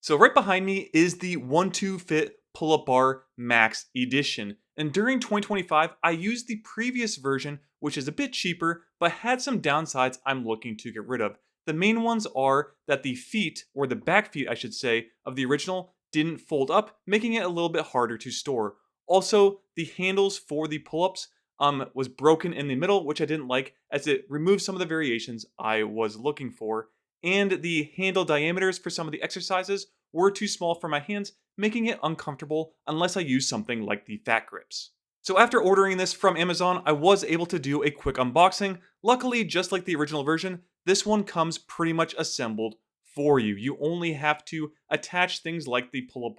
So right behind me is the OneTwoFit Pull-Up Bar Max Edition. And during 2025, I used the previous version, which is a bit cheaper, but had some downsides I'm looking to get rid of. The main ones are that the feet, or the back feet I should say, of the original didn't fold up, making it a little bit harder to store. Also, the handles for the pull-ups was broken in the middle, which I didn't like, as it removed some of the variations I was looking for. And the handle diameters for some of the exercises were too small for my hands, making it uncomfortable unless I use something like the fat grips. So after ordering this from Amazon, I was able to do a quick unboxing. Luckily, just like the original version, this one comes pretty much assembled for you. You only have to attach things like the pull-up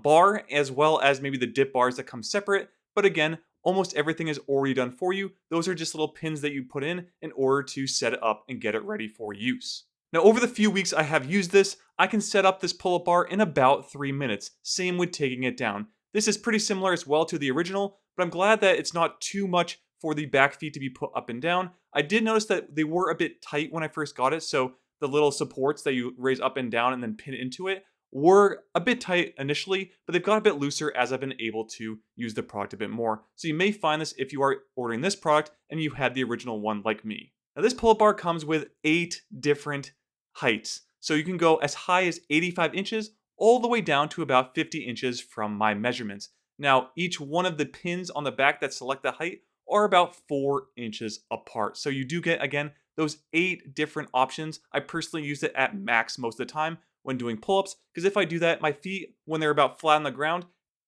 bar, as well as maybe the dip bars that come separate. But again, almost everything is already done for you. Those are just little pins that you put in order to set it up and get it ready for use. Now, over the few weeks I have used this, I can set up this pull-up bar in about 3 minutes. Same with taking it down. This is pretty similar as well to the original, but I'm glad that it's not too much for the back feet to be put up and down. I did notice that they were a bit tight when I first got it, so the little supports that you raise up and down and then pin into it were a bit tight initially, but they've got a bit looser as I've been able to use the product a bit more. So you may find this if you are ordering this product and you had the original one like me. Now this pull-up bar comes with 8 different heights. So you can go as high as 85 inches all the way down to about 50 inches from my measurements. Now, each one of the pins on the back that select the height are about 4 inches apart. So you do get, again, those 8 different options. I personally use it at max most of the time when doing pull-ups, because if I do that, my feet, when they're about flat on the ground,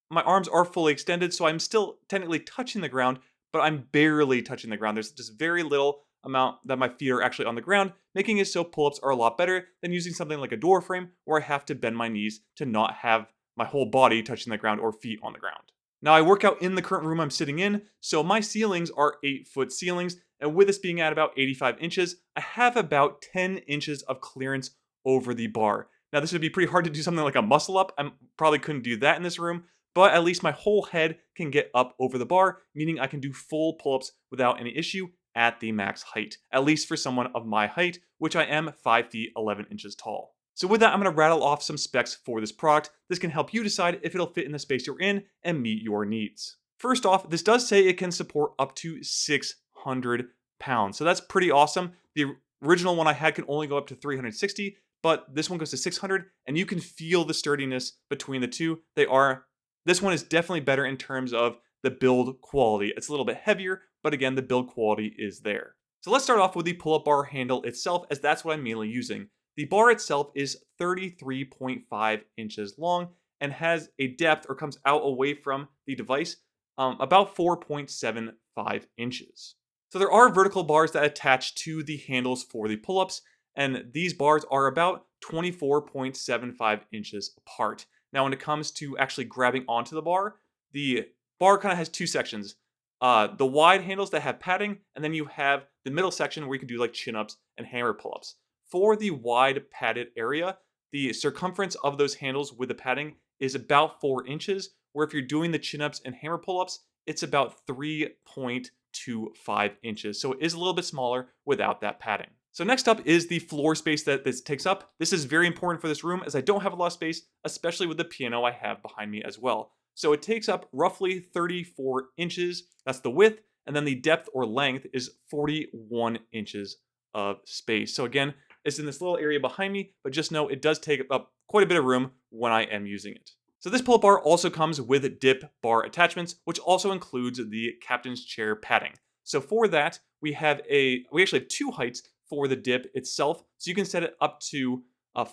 my arms are fully extended, so I'm still technically touching the ground, but I'm barely touching the ground. There's just very little amount that my feet are actually on the ground, making it so pull-ups are a lot better than using something like a door frame where I have to bend my knees to not have my whole body touching the ground or feet on the ground. Now I work out in the current room I'm sitting in, so my ceilings are 8-foot ceilings, and with this being at about 85 inches, I have about 10 inches of clearance over the bar. Now this would be pretty hard to do something like a muscle up. I probably couldn't do that in this room, but at least my whole head can get up over the bar, meaning I can do full pull-ups without any issue at the max height, at least for someone of my height, which I am 5 feet 11 inches tall. So with that, I'm going to rattle off some specs for this product. This can help you decide if it'll fit in the space you're in and meet your needs. First off, this does say it can support up to 600 pounds. So that's pretty awesome. The original one I had can only go up to 360, but this one goes to 600, and you can feel the sturdiness between the two. This one is definitely better in terms of the build quality. It's a little bit heavier, but again, the build quality is there. So let's start off with the pull-up bar handle itself, as that's what I'm mainly using. The bar itself is 33.5 inches long and has a depth, or comes out away from the device, about 4.75 inches. So there are vertical bars that attach to the handles for the pull-ups, and these bars are about 24.75 inches apart. Now when it comes to actually grabbing onto the bar kind of has 2 sections. The wide handles that have padding, and then you have the middle section where you can do like chin-ups and hammer pull-ups. For the wide padded area, the circumference of those handles with the padding is about 4 inches, where if you're doing the chin-ups and hammer pull-ups, it's about 3.25 inches. So it is a little bit smaller without that padding. So next up is the floor space that this takes up. This is very important for this room as I don't have a lot of space, especially with the piano I have behind me as well. So it takes up roughly 34 inches. That's the width. And then the depth or length is 41 inches of space. So again, it's in this little area behind me, but just know it does take up quite a bit of room when I am using it. So this pull-up bar also comes with dip bar attachments, which also includes the captain's chair padding. So for that, we actually have 2 heights for the dip itself. So you can set it up to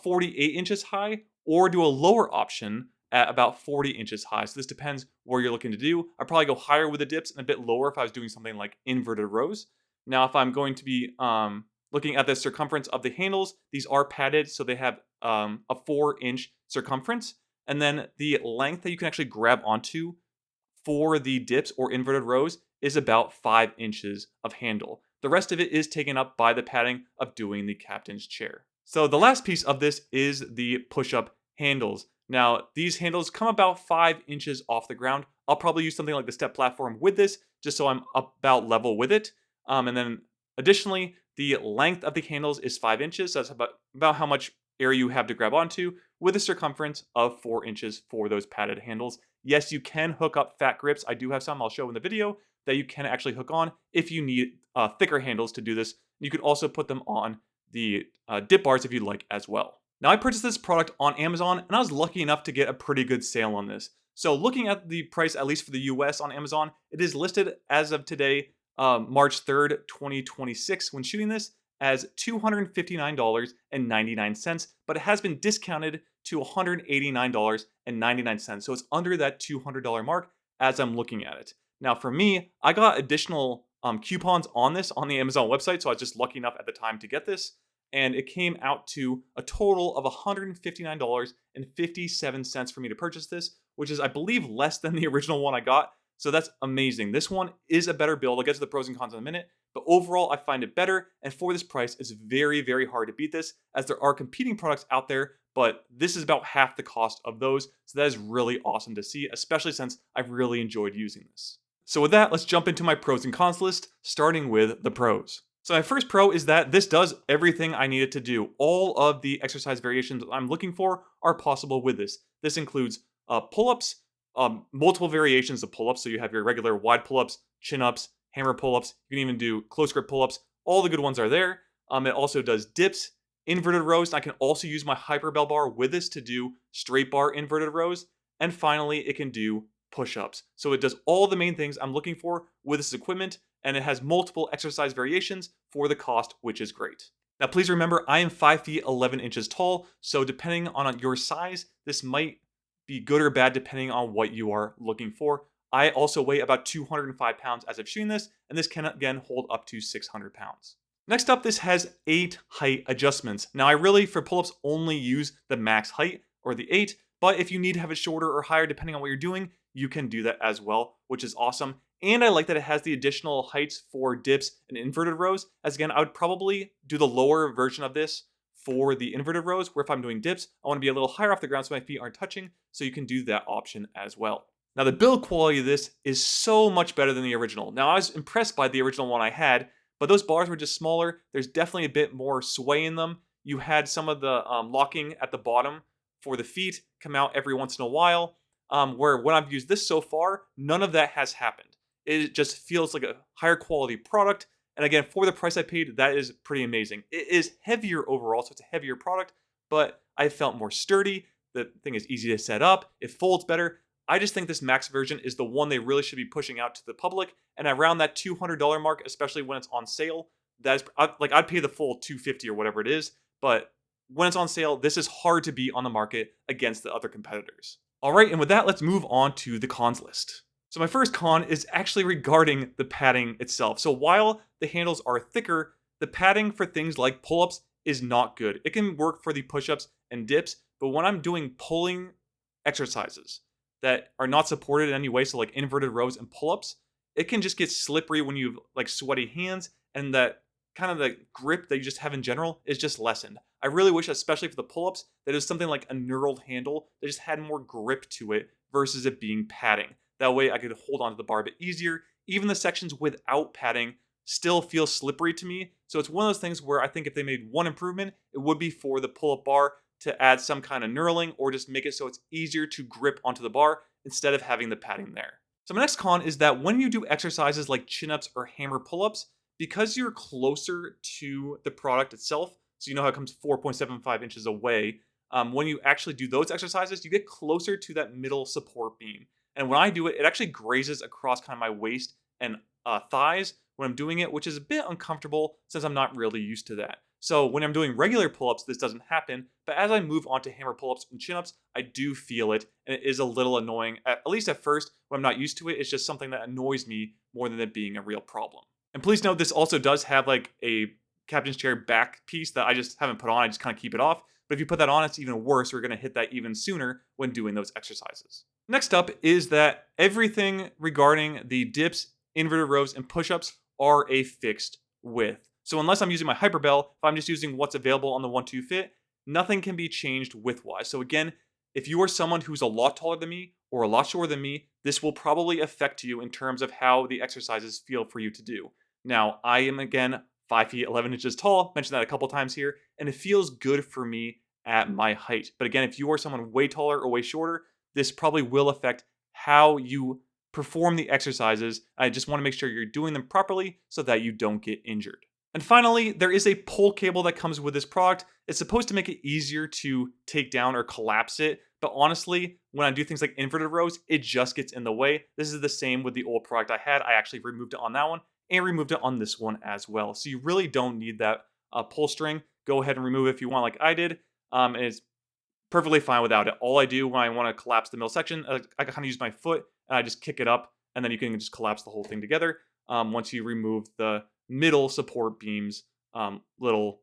48 inches high, or do a lower option at about 40 inches high. So this depends where you're looking to do. I'd probably go higher with the dips and a bit lower if I was doing something like inverted rows. Now, if I'm going to be looking at the circumference of the handles, these are padded, so they have a 4-inch circumference. And then the length that you can actually grab onto for the dips or inverted rows is about 5 inches of handle. The rest of it is taken up by the padding of doing the captain's chair. So the last piece of this is the push-up handles. Now, these handles come about 5 inches off the ground. I'll probably use something like the step platform with this, just so I'm about level with it. And then additionally, the length of the handles is 5 inches. So that's about how much area you have to grab onto with a circumference of 4 inches for those padded handles. Yes, you can hook up fat grips. I do have some I'll show in the video that you can actually hook on if you need thicker handles to do this. You can also put them on the dip bars if you'd like as well. Now, I purchased this product on Amazon, and I was lucky enough to get a pretty good sale on this. So looking at the price, at least for the US on Amazon, it is listed as of today, March 3rd, 2026, when shooting this, as $259.99, but it has been discounted to $189.99. So it's under that $200 mark as I'm looking at it. Now, for me, I got additional coupons on this on the Amazon website, so I was just lucky enough at the time to get this. And it came out to a total of $159.57 for me to purchase this, which is, I believe, less than the original one I got. So that's amazing. This one is a better build. I'll get to the pros and cons in a minute. But overall, I find it better. And for this price, it's very, very hard to beat this, as there are competing products out there, but this is about half the cost of those. So that is really awesome to see, especially since I've really enjoyed using this. So with that, let's jump into my pros and cons list, starting with the pros. So my first pro is that this does everything I need it to do. All of the exercise variations I'm looking for are possible with this. This includes pull-ups, multiple variations of pull-ups. So you have your regular wide pull-ups, chin-ups, hammer pull-ups. You can even do close grip pull-ups. All the good ones are there. It also does dips, inverted rows. And I can also use my hyperbell bar with this to do straight bar inverted rows. And finally, it can do push-ups. So it does all the main things I'm looking for with this equipment, and it has multiple exercise variations for the cost, which is great. Now, please remember, I am 5 feet 11 inches tall, so depending on your size, this might be good or bad depending on what you are looking for. I also weigh about 205 pounds as of shooting this, and this can again hold up to 600 pounds. Next up, this has 8 height adjustments. Now, I really, for pull-ups, only use the max height, or the 8, but if you need to have it shorter or higher depending on what you're doing, you can do that as well, which is awesome. And I like that it has the additional heights for dips and inverted rows. As again, I would probably do the lower version of this for the inverted rows, where if I'm doing dips, I want to be a little higher off the ground so my feet aren't touching, so you can do that option as well. Now, the build quality of this is so much better than the original. Now, I was impressed by the original one I had, but those bars were just smaller. There's definitely a bit more sway in them. You had some of the locking at the bottom for the feet come out every once in a while, where when I've used this so far, none of that has happened. It just feels like a higher quality product. And again, for the price I paid, that is pretty amazing. It is heavier overall, so it's a heavier product, but I felt more sturdy. The thing is easy to set up. It folds better. I just think this max version is the one they really should be pushing out to the public. And around that $200 mark, especially when it's on sale, that is like, I'd pay the full $250 or whatever it is. But when it's on sale, this is hard to beat on the market against the other competitors. All right, and with that, let's move on to the cons list. So my first con is actually regarding the padding itself. So while the handles are thicker, the padding for things like pull-ups is not good. It can work for the push-ups and dips, but when I'm doing pulling exercises that are not supported in any way, so like inverted rows and pull-ups, it can just get slippery when you have like sweaty hands, and that kind of the grip that you just have in general is just lessened. I really wish, especially for the pull-ups, that it was something like a knurled handle that just had more grip to it versus it being padding. That way I could hold onto the bar a bit easier. Even the sections without padding still feel slippery to me. So it's one of those things where I think if they made one improvement, it would be for the pull-up bar to add some kind of knurling, or just make it so it's easier to grip onto the bar instead of having the padding there. So my next con is that when you do exercises like chin-ups or hammer pull-ups, because you're closer to the product itself, so you know how it comes 4.75 inches away, when you actually do those exercises, you get closer to that middle support beam. And when I do it, it actually grazes across kind of my waist and thighs when I'm doing it, which is a bit uncomfortable since I'm not really used to that. So when I'm doing regular pull-ups, this doesn't happen. But as I move on to hammer pull-ups and chin-ups, I do feel it. And it is a little annoying, at least at first. When I'm not used to it, it's just something that annoys me more than it being a real problem. And please note, this also does have like a captain's chair back piece that I just haven't put on. I just kind of keep it off. But if you put that on, it's even worse. We're going to hit that even sooner when doing those exercises. Next up is that everything regarding the dips, inverted rows, and push-ups are a fixed width. So unless I'm using my hyperbell, if I'm just using what's available on the OneTwoFit, nothing can be changed width-wise. So again, if you are someone who's a lot taller than me or a lot shorter than me, this will probably affect you in terms of how the exercises feel for you to do. Now, I am, again, 5 feet 11 inches tall, mentioned that a couple times here, and it feels good for me at my height. But again, if you are someone way taller or way shorter, this probably will affect how you perform the exercises. I just want to make sure you're doing them properly so that you don't get injured. And finally, there is a pull cable that comes with this product. It's supposed to make it easier to take down or collapse it. But honestly, when I do things like inverted rows, it just gets in the way. This is the same with the old product I had. I actually removed it on that one and removed it on this one as well. So you really don't need that pull string. Go ahead and remove it if you want, like I did. And it's perfectly fine without it. All I do when I want to collapse the middle section, I kind of use my foot and I just kick it up, and then you can just collapse the whole thing together once you remove the middle support beam's little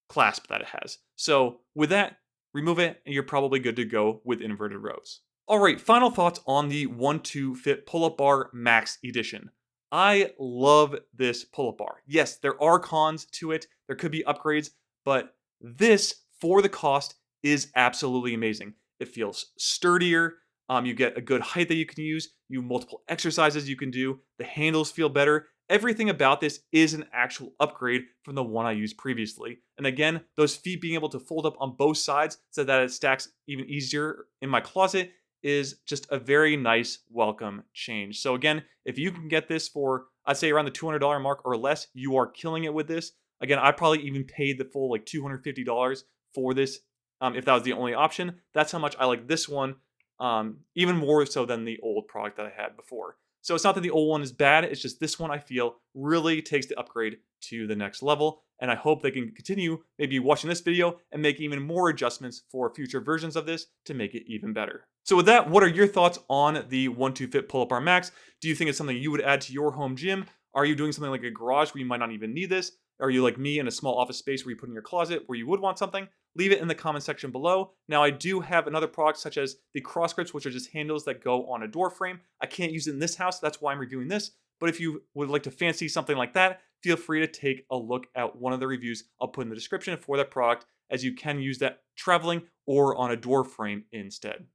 clasp that it has. So with that, remove it and you're probably good to go with inverted rows. All right, final thoughts on the OneTwoFit Pull-Up Bar Max Edition. I love this pull-up bar. Yes, there are cons to it. There could be upgrades, but this, for the cost, is absolutely amazing. It feels sturdier. You get a good height that you can use. You have multiple exercises you can do. The handles feel better. Everything about this is an actual upgrade from the one I used previously. And again, those feet being able to fold up on both sides so that it stacks even easier in my closet is just a very nice welcome change. So again, if you can get this for, I'd say around the $200 mark or less, you are killing it with this. Again, I probably even paid the full like $250 for this if that was the only option. That's how much I like this one, even more so than the old product that I had before. So it's not that the old one is bad, it's just this one I feel really takes the upgrade to the next level. And I hope they can continue maybe watching this video and make even more adjustments for future versions of this to make it even better. So with that, what are your thoughts on the OneTwoFit Pull-Up Bar Max? Do you think it's something you would add to your home gym? Are you doing something like a garage where you might not even need this? Are you like me in a small office space where you put in your closet where you would want something? Leave it in the comment section below. Now, I do have another product such as the cross grips, which are just handles that go on a door frame. I can't use it in this house. That's why I'm reviewing this. But if you would like to fancy something like that, feel free to take a look at one of the reviews I'll put in the description for that product, as you can use that traveling or on a door frame instead.